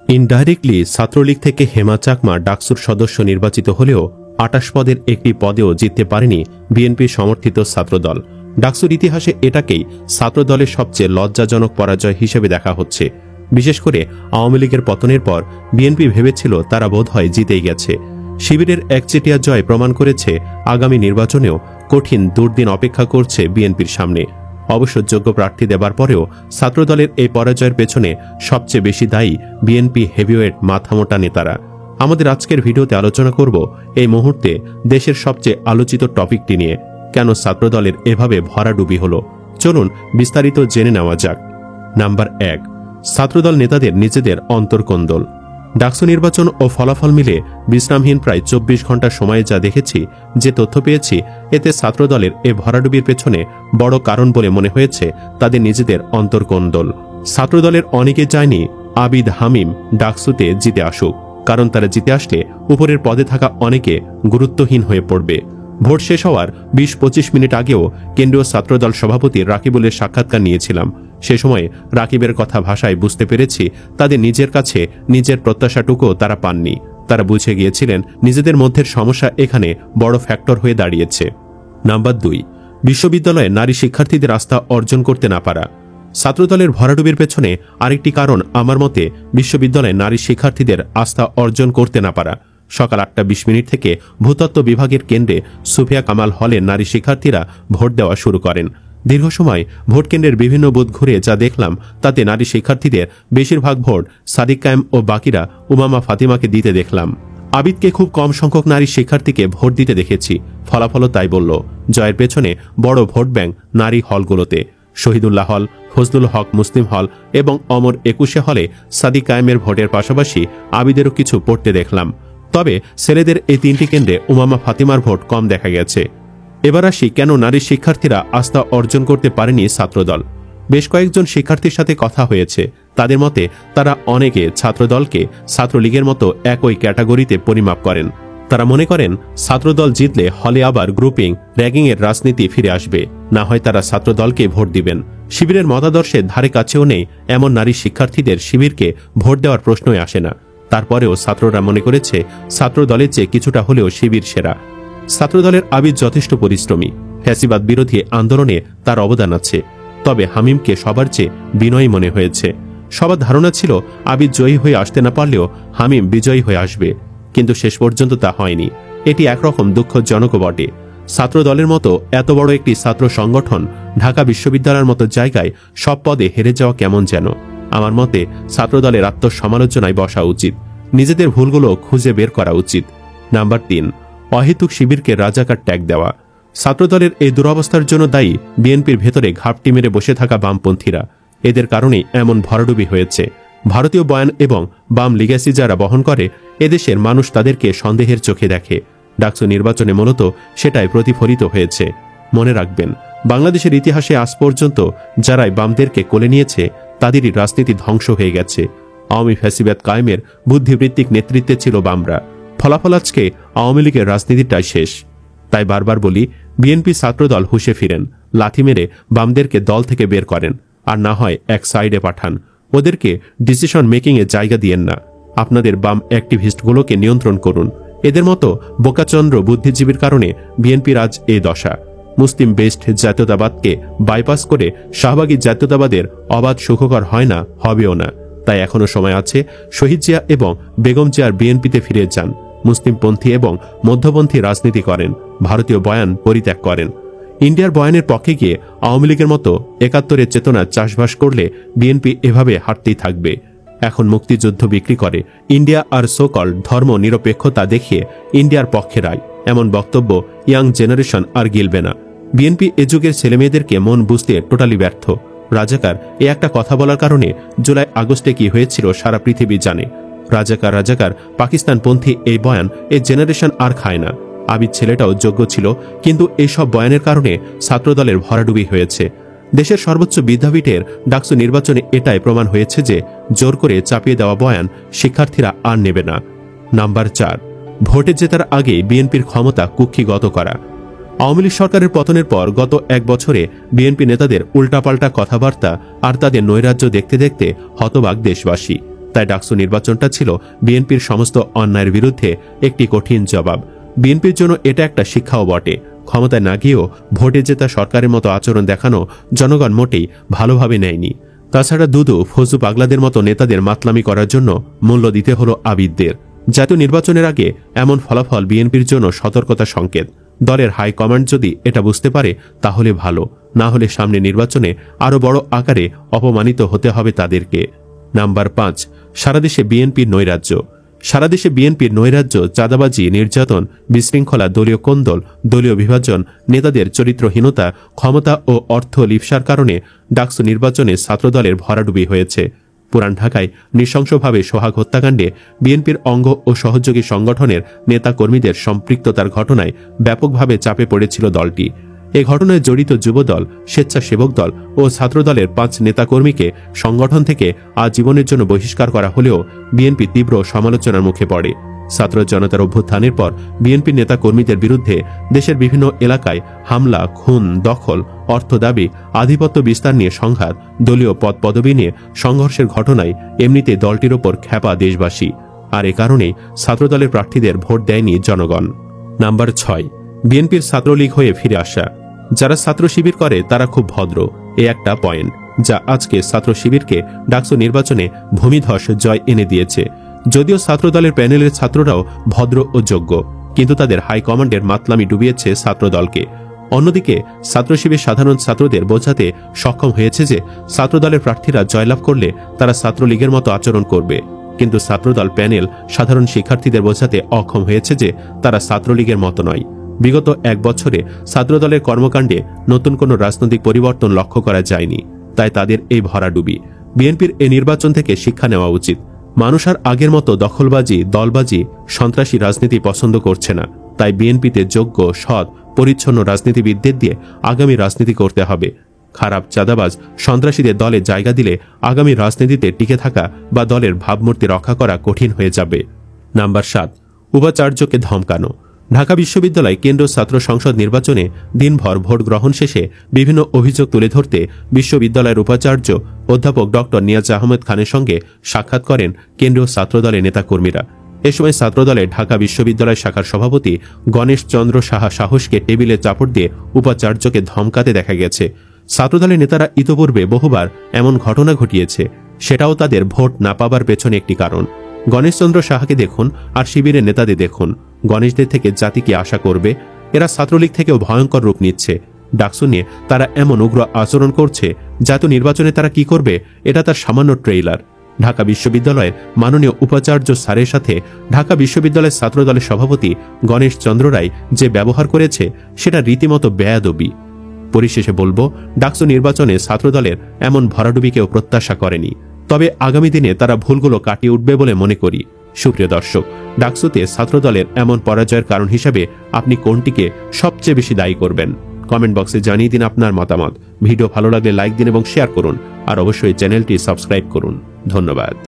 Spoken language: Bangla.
ইনডাইরেক্টলি ছাত্রলীগ থেকে হেমা চাকমা ডাকসুর সদস্য নির্বাচিত হলেও ২৮ পদের একটি পদেও জিততে পারেনি বিএনপি সমর্থিত ছাত্রদল। ডাকসুর ইতিহাসে এটাকেই ছাত্রদলের সবচেয়ে লজ্জাজনক পরাজয় হিসেবে দেখা হচ্ছে। বিশেষ করে আওয়ামী লীগের পতনের পর বিএনপি ভেবেছিল তারা বোধহয় জিতেই গেছে। শিবিরের একচেটিয়া জয় প্রমাণ করেছে আগামী নির্বাচনেও কঠিন দুর্দিন অপেক্ষা করছে বিএনপির সামনে। অবশ্য যোগ্য প্রার্থী দেবার পরেও ছাত্রদলের এই পরাজয়ের পেছনে সবচেয়ে বেশি দায়ী বিএনপি হেভিওয়েট মাথামোটা নেতারা। আমাদের আজকের ভিডিওতে আলোচনা করব এই মুহূর্তে দেশের সবচেয়ে আলোচিত টপিকটি নিয়ে, কেন ছাত্রদলের এভাবে ভরাডুবি হল। চলুন বিস্তারিত জেনে নেওয়া যাক। নাম্বার ১, ছাত্রদল নেতাদের নিজেদের অন্তর্কোন্দল। ডাকসু নির্বাচন ও ফলাফল মিলে বিশ্রামহীন প্রায় ২৪ ঘণ্টা সময়ে যা দেখেছি, যে তথ্য পেয়েছি, এতে ছাত্রদলের এ ভরাডুবির পেছনে বড় কারণ বলে মনে হয়েছে তাদের নিজেদের অন্তর্কোন্দল। ছাত্রদলের অনেকে চায়নি আবিদ হামিম ডাকসুতে জিতে আসুক, কারণ তারা জিতে আসলে উপরের পদে থাকা অনেকে গুরুত্বহীন হয়ে পড়বে। ভোট শেষ হওয়ার ২০-২৫ মিনিট আগেও কেন্দ্রীয় ছাত্রদল সভাপতি রাকিবুলের সাক্ষাৎকার নিয়েছিলাম। সে সময় রাকিবের কথা ভাষায় বুঝতে পেরেছি তাদের নিজের কাছে নিজের প্রত্যাশাটুকুও তারা পাননি। তারা বুঝে গিয়েছিলেন নিজেদের মধ্যে সমস্যা এখানে বড় ফ্যাক্টর হয়ে দাঁড়িয়েছে। নাম্বার ২, বিশ্ববিদ্যালয়ে নারী শিক্ষার্থীদের আস্থা অর্জন করতে না পারা। ছাত্রদলের ভরাডুবির পেছনে আরেকটি কারণ আমার মতে বিশ্ববিদ্যালয়ে নারী শিক্ষার্থীদের আস্থা অর্জন করতে না পারা। সকাল ৮:২০ থেকে ভূতত্ত্ব বিভাগের কেন্দ্রে সুফিয়া কামাল হলে নারী শিক্ষার্থীরা ভোট দেওয়া শুরু করেন। দীর্ঘ সময় ভোট কেন্দ্রের বিভিন্ন বুথ ঘুরে যা দেখলাম, তাতে নারী শিক্ষার্থীদের বেশিরভাগ ভোট সাদিক কায়েম ও বাকিরা উমামা ফাতিমাকে দিতে দেখলাম। আবিদকে খুব কম সংখ্যক নারী শিক্ষার্থীকে ভোট দিতে দেখেছি। ফলাফলও তাই বলল। জয়ের পেছনে বড় ভোট ব্যাংক নারী হলগুলোতে। শহীদুল্লাহ হল, ফজলুল হক মুসলিম হল এবং অমর ২১ হলে সাদিক কায়েমের ভোটের পাশাপাশি আবিদেরও কিছু পড়তে দেখলাম। তবে ছেলেদের এই ৩টি কেন্দ্রে উমামা ফাতিমার ভোট কম দেখা গেছে। এবার আসি কেন নারী শিক্ষার্থীরা আস্থা অর্জন করতে পারেনি ছাত্রদল। বেশ কয়েকজন শিক্ষার্থীর সাথে কথা হয়েছে। তাদের মতে তারা অনেকে ছাত্রদলকে ছাত্রলীগের মতো একই ক্যাটাগরিতে পরিমাপ করেন। তারা মনে করেন ছাত্রদল জিতলে হলে আবার গ্রুপিং, র্যাগিংয়ের রাজনীতি ফিরে আসবে, না হয় তারা ছাত্রদলকে ভোট দিবেন। শিবিরের মতাদর্শের ধারে কাছেও নেই এমন নারী শিক্ষার্থীদের শিবিরকে ভোট দেওয়ার প্রশ্নই আসে না। তারপরেও ছাত্ররা মনে করেছে ছাত্রদলের চেয়ে কিছুটা হলেও শিবির সেরা। ছাত্রদলের আবিদ যথেষ্ট পরিশ্রমী। ফ্যাসিবাদ বিরোধী আন্দোলনে তার অবদান আছে। তবে হামিমকে সবার চেয়ে বিনয়ী মনে হয়েছে। সবার ধারণা ছিল আবিদ জয়ী হয়ে আসতে না পারলেও হামিম বিজয়ী হয়ে আসবে, কিন্তু শেষ পর্যন্ত তা হয়নি। এটি একরকম দুঃখজনকও বটে। ছাত্রদলের মতো এত বড় একটি ছাত্র সংগঠন ঢাকা বিশ্ববিদ্যালয়ের মতো জায়গায় সব পদে হেরে যাওয়া কেমন যেন। আমার মতে ছাত্রদলের আত্মসমালোচনায় বসা উচিত, নিজেদের ভুলগুলো খুঁজে বের করা উচিত। নাম্বার ৩, অহেতুক শিবিরকে রাজাকার ট্যাগ দেওয়া। ছাত্রদলের এই দুরবস্থার জন্য দায়ী বিএনপির ভেতরে ঘাপটি মেরে বসে থাকা বামপন্থীরা। এদের কারণেই এমন ভরাডুবি হয়েছে। ভারতীয় বয়ান এবং বাম লিগ্যাসি যারা বহন করে, এদেশের মানুষ তাদেরকে সন্দেহের চোখে দেখে। ডাকসু নির্বাচনে মূলত সেটাই প্রতিফলিত হয়েছে। মনে রাখবেন, বাংলাদেশের ইতিহাসে আজ পর্যন্ত যারাই বামদেরকে কোলে নিয়েছে তাদেরই রাজনীতি ধ্বংস হয়ে গেছে। আওয়ামী ফ্যাসিবাদ কায়েমের বুদ্ধিবৃত্তিক নেতৃত্বে ছিল বামরা। ফলাফল আজকে আওয়ামী লীগের রাজনীতিটাই শেষ। তাই বারবার বলি, বিএনপি ছাত্রদল হুঁশে ফিরেন, লাথি মেরে বামদেরকে দল থেকে বের করেন, আর না হয় এক সাইডে পাঠান। ওদেরকে ডিসিশন মেকিংয়ে জায়গা দিয়েন না। আপনাদের বাম অ্যাক্টিভিস্টগুলোকে নিয়ন্ত্রণ করুন। এদের মতো বোকাচন্দ্র বুদ্ধিজীবীর কারণে বিএনপির আজ এই দশা। মুসলিম বেসড জাতীয়তাবাদকে বাইপাস করে শাহবাগী জাতীয়তাবাদের অবাধ সুখকর হয় না, হবেও না। তাই এখনো সময় আছে। শহীদ জিয়া এবং বেগম জিয়ার বিএনপিতে ফিরে যান। মুসলিমপন্থী এবং মধ্যপন্থী রাজনীতি করেন। ভারতীয় বয়ান পরিত্যাগ করেন। ইন্ডিয়ার বয়ানের পক্ষে গিয়ে আওয়ামী লীগের মতো ৭১-এর চেতনা চাষবাস করলে বিএনপি এভাবে হাঁটতেই থাকবে। এখন মুক্তিযুদ্ধ বিক্রি করে ইন্ডিয়া আর সোকল ধর্ম নিরপেক্ষতা দেখিয়ে ইন্ডিয়ার পক্ষে রায়, এমন বক্তব্য ইয়াং জেনারেশন আর গিলবে না। বিএনপি এ যুগের ছেলেমেয়েদেরকে মন বুঝতে টোটালি ব্যর্থ। রাজাকার এ একটা কথা বলার কারণে জুলাই আগস্টে কি হয়েছিল সারা পৃথিবী জানে। রাজাকার রাজাকার পাকিস্তানপন্থী এই বয়ান এ জেনারেশন আর খায় না। আবিদ ছেলেটাও যোগ্য ছিল, কিন্তু এইসব বয়ানের কারণে ছাত্রদলের ভরাডুবি হয়েছে। দেশের সর্বোচ্চ বিদ্যাপীঠের ডাকসু নির্বাচনে এটাই প্রমাণ হয়েছে যে জোর করে চাপিয়ে দেওয়া বয়ান শিক্ষার্থীরা আর নেবে না। নাম্বার ৪, ভোটে জেতার আগে বিএনপির ক্ষমতা কুক্ষিগত করা। আওয়ামী লীগ সরকারের পতনের পর গত ১ বছরে বিএনপি নেতাদের উল্টাপাল্টা কথাবার্তা আর তাদের নৈরাজ্য দেখতে দেখতে হতবাক দেশবাসী। তাই ডাকসু নির্বাচনটা ছিল বিএনপির সমস্ত অন্যায়ের বিরুদ্ধে একটি কঠিন জবাব। বিএনপির জন্য এটা একটা শিক্ষাও বটে। ক্ষমতায় না গিয়েও ভোটে জেতা সরকারের মতো আচরণ দেখানো জনগণ মোটেই ভালোভাবে নেয়নি। তাছাড়া দুদু ফজু পাগলাদের মতো নেতাদের মাতলামি করার জন্য মূল্য দিতে হলো আবিদদের। জাতীয় নির্বাচনের আগে এমন ফলাফল বিএনপির জন্য সতর্কতা সংকেত। দলের হাইকমান্ড যদি এটা বুঝতে পারে তাহলে ভালো, না হলে সামনে নির্বাচনে আরও বড় আকারে অপমানিত হতে হবে তাদেরকে। নাম্বার 5, সারাদেশে বিএনপির নৈরাজ্য। সারাদেশে বিএনপির নৈরাজ্য, চাঁদাবাজি, নির্যাতন, বিশৃঙ্খলা, দলীয় কোন্দল, দলীয় বিভাজন, নেতাদের চরিত্রহীনতা, ক্ষমতা ও অর্থ লিপ্সার কারণে ডাকসু নির্বাচনে ছাত্রদলের ভরাডুবি হয়েছে। পুরান ঢাকায় নৃশংসভাবে সোহাগ হত্যাকাণ্ডে বিএনপির অঙ্গ ও সহযোগী সংগঠনের নেতাকর্মীদের সম্পৃক্ততার ঘটনায় ব্যাপকভাবে চাপে পড়েছিল দলটি। এ ঘটনায় জড়িত যুবদল, স্বেচ্ছাসেবক দল ও ছাত্রদলের 5 নেতাকর্মীকে সংগঠন থেকে আজীবনের জন্য বহিষ্কার করা হলেও বিএনপি তীব্র সমালোচনার মুখে পড়ে। ছাত্র জনতার অভ্যুত্থানের পর বিএনপির নেতাকর্মীদের বিরুদ্ধে দেশের বিভিন্ন এলাকায় হামলা, খুন, দখল, অর্থ দাবি, আধিপত্য বিস্তার নিয়ে সংঘাত, দলীয় পদ পদবি নিয়ে সংঘর্ষের ঘটনায় এমনিতে দলটির ওপর খ্যাপা দেশবাসী। আর এ কারণেই ছাত্রদলের প্রার্থীদের ভোট দেয়নি জনগণ। নাম্বার 6, বিএনপির ছাত্রলীগ হয়ে ফিরে আসা। যারা ছাত্র শিবির করে তারা খুব ভদ্র, এ একটা পয়েন্ট যা আজকে ছাত্র শিবিরকে ডাকসু নির্বাচনে ভূমিধস জয় এনে দিয়েছে। যদিও ছাত্রদলের প্যানেলের ছাত্ররাও ভদ্র ও যোগ্য, কিন্তু তাদের হাইকমান্ডের মাতলামি ডুবিয়েছে ছাত্রদলকে। অন্যদিকে ছাত্র শিবির সাধারণ ছাত্রদের বোঝাতে সক্ষম হয়েছে যে ছাত্রদলের প্রার্থীরা জয়লাভ করলে তারা ছাত্রলীগের মতো আচরণ করবে, কিন্তু ছাত্রদল প্যানেল সাধারণ শিক্ষার্থীদের বোঝাতে অক্ষম হয়েছে যে তারা ছাত্রলীগের মতো নয়। বিগত 1 বছরে ছাত্রদলের কর্মকাণ্ডে নতুন কোনো রাজনৈতিক পরিবর্তন লক্ষ্য করা যায়নি, তাই তাদের এই ভরাডুবি। বিএনপির এই নির্বাচন থেকে শিক্ষা নেওয়া উচিত। মানুষ আর আগের মতো দখলবাজি, দলবাজি, সন্ত্রাসী রাজনীতি পছন্দ করছে না। তাই বিএনপিতে যোগ্য, সৎ, পরিচ্ছন্ন রাজনীতিবিদদের দিয়ে আগামী রাজনীতি করতে হবে। খারাপ, চাঁদাবাজ, সন্ত্রাসীদের দলে জায়গা দিলে আগামী রাজনীতিতে টিকে থাকা বা দলের ভাবমূর্তি রক্ষা করা কঠিন হয়ে যাবে। নাম্বার 7, উপাচার্যকে ধমকানো। ঢাকা বিশ্ববিদ্যালয় কেন্দ্র ছাত্র সংসদ নির্বাচনে দিনভর ভোট গ্রহণ শেষে বিভিন্ন অভিযোগ তুলে ধরতে বিশ্ববিদ্যালয়ের উপাচার্য অধ্যাপক ডক্টর নিয়াজ আহমেদ খানের সঙ্গে সাক্ষাৎ করেন কেন্দ্রীয় ছাত্রদলের নেতাকর্মীরা। এ সময় ছাত্রদলের ঢাকা বিশ্ববিদ্যালয় শাখার সভাপতি গণেশ চন্দ্র সাহা সাহসকে টেবিলে চাপড় দিয়ে উপাচার্যকে ধমকাতে দেখা গেছে। ছাত্রদলের নেতারা ইতোপূর্বে বহুবার এমন ঘটনা ঘটিয়েছে, সেটাও তাদের ভোট না পাবার পেছনে একটি কারণ। গণেশচন্দ্র সাহাকে দেখুন আর শিবিরের নেতাদের দেখুন, গণেশদের থেকে জাতি কি আশা করবে? এরা ছাত্রলীগ থেকেও ভয়ঙ্কর রূপ নিচ্ছে। ডাকসু নিয়ে তারা এমন উগ্র আচরণ করছে, জাতীয় নির্বাচনে তারা কি করবে এটা তার সামান্য ট্রেইলার। ঢাকা বিশ্ববিদ্যালয়ের মাননীয় উপাচার্য স্যারের সাথে ঢাকা বিশ্ববিদ্যালয়ের ছাত্রদলের সভাপতি গণেশ চন্দ্র রায় যে ব্যবহার করেছে সেটা রীতিমতো বেয়াদবি। পরিশেষে বলবো, ডাকসু নির্বাচনে ছাত্রদলের এমন ভরাডুবি কেউ প্রত্যাশা করেনি, তবে আগামী দিনে তারা ভুলগুলো কাটিয়ে উঠবে বলে মনে করি। সুপ্রিয় দর্শক, ডাকসুতে ছাত্রদলের এমন পরাজয়ের কারণ হিসাবে আপনি কোনটিকে সবচেয়ে বেশি দায়ী করবেন? কমেন্ট বক্সে জানিয়ে দিন আপনার মতামত। ভিডিও ভালো লাগলে লাইক দিন এবং শেয়ার করুন, আর অবশ্যই চ্যানেলটি সাবস্ক্রাইব করুন। ধন্যবাদ।